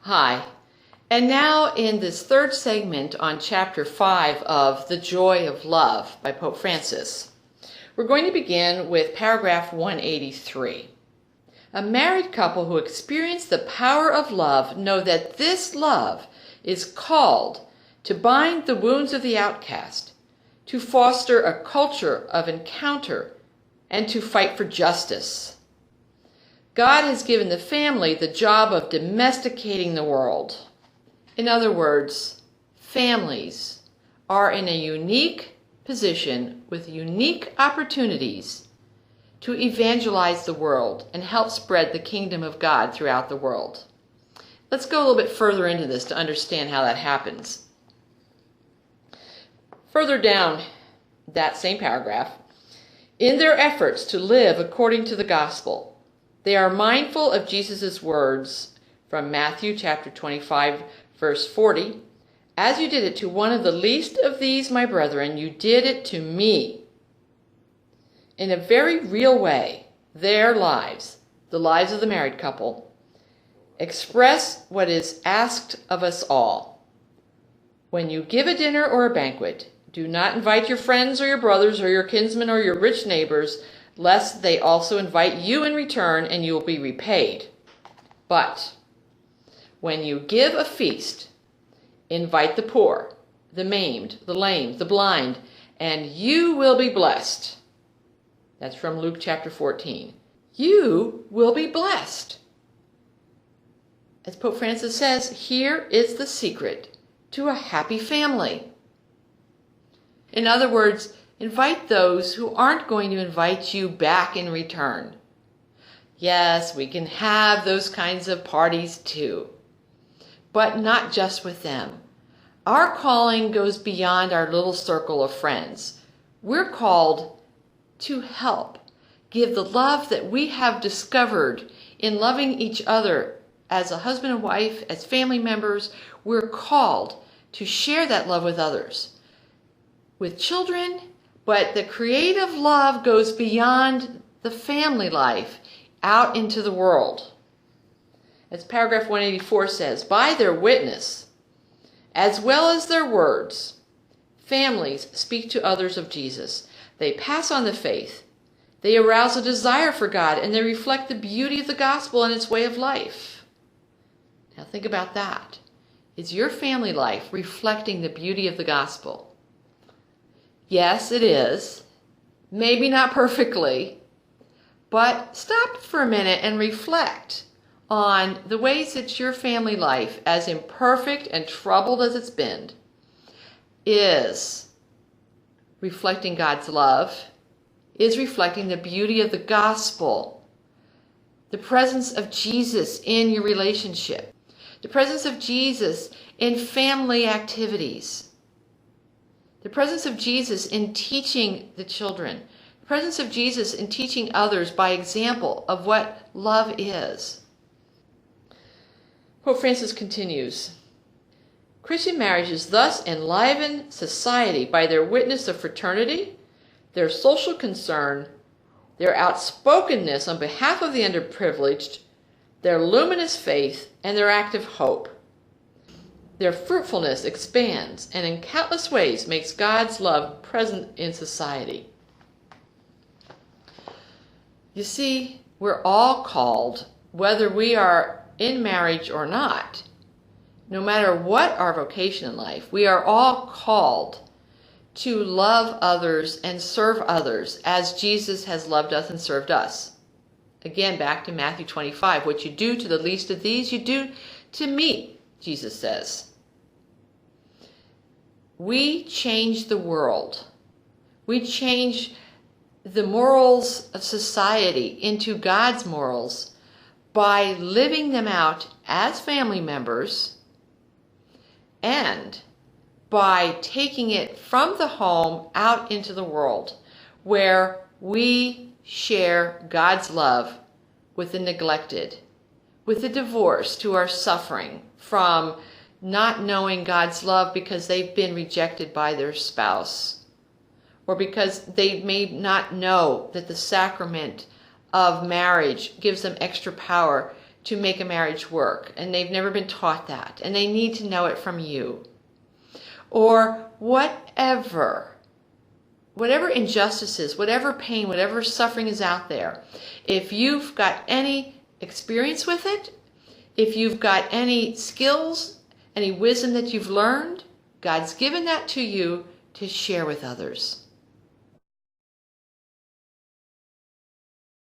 Hi, and now in this third segment on chapter 5 of The Joy of Love by Pope Francis, we're going to begin with paragraph 183. A married couple who experience the power of love know that this love is called to bind the wounds of the outcast, to foster a culture of encounter, and to fight for justice. God has given the family the job of domesticating the world. In other words, families are in a unique position with unique opportunities to evangelize the world and help spread the kingdom of God throughout the world. Let's go a little bit further into this to understand how that happens. Further down that same paragraph, in their efforts to live according to the gospel, they are mindful of Jesus' words from Matthew chapter 25, verse 40. As you did it to one of the least of these, my brethren, you did it to me. In a very real way, their lives, the lives of the married couple, express what is asked of us all. When you give a dinner or a banquet, do not invite your friends or your brothers or your kinsmen or your rich neighbors, lest they also invite you in return and you will be repaid. But when you give a feast, invite the poor, the maimed, the lame, the blind, and you will be blessed. That's from Luke chapter 14. You will be blessed. As Pope Francis says, here is the secret to a happy family. In other words, invite those who aren't going to invite you back in return. Yes, we can have those kinds of parties too, but not just with them. Our calling goes beyond our little circle of friends. We're called to help give the love that we have discovered in loving each other as a husband and wife, as family members. We're called to share that love with others, with children. But the creative love goes beyond the family life out into the world. As paragraph 184 says, by their witness, as well as their words, families speak to others of Jesus. They pass on the faith. They arouse a desire for God, and they reflect the beauty of the gospel and its way of life. Now think about that. Is your family life reflecting the beauty of the gospel? Yes, it is. Maybe not perfectly, but stop for a minute and reflect on the ways that your family life, as imperfect and troubled as it's been, is reflecting God's love, is reflecting the beauty of the gospel, the presence of Jesus in your relationship, the presence of Jesus in family activities, the presence of Jesus in teaching the children, the presence of Jesus in teaching others by example of what love is. Pope Francis continues, Christian marriages thus enliven society by their witness of fraternity, their social concern, their outspokenness on behalf of the underprivileged, their luminous faith, and their active hope. Their fruitfulness expands and in countless ways makes God's love present in society. You see, we're all called, whether we are in marriage or not, no matter what our vocation in life, we are all called to love others and serve others as Jesus has loved us and served us. Again, back to Matthew 25, what you do to the least of these, you do to me, Jesus says. We change the world. We change the morals of society into God's morals by living them out as family members and by taking it from the home out into the world where we share God's love with the neglected, with the divorced who are suffering from not knowing God's love because they've been rejected by their spouse, or because they may not know that the sacrament of marriage gives them extra power to make a marriage work, and they've never been taught that, and they need to know it from you. Or whatever injustices, whatever pain, whatever suffering is out there, if you've got any experience with it, if you've got any skills, any wisdom that you've learned, God's given that to you to share with others.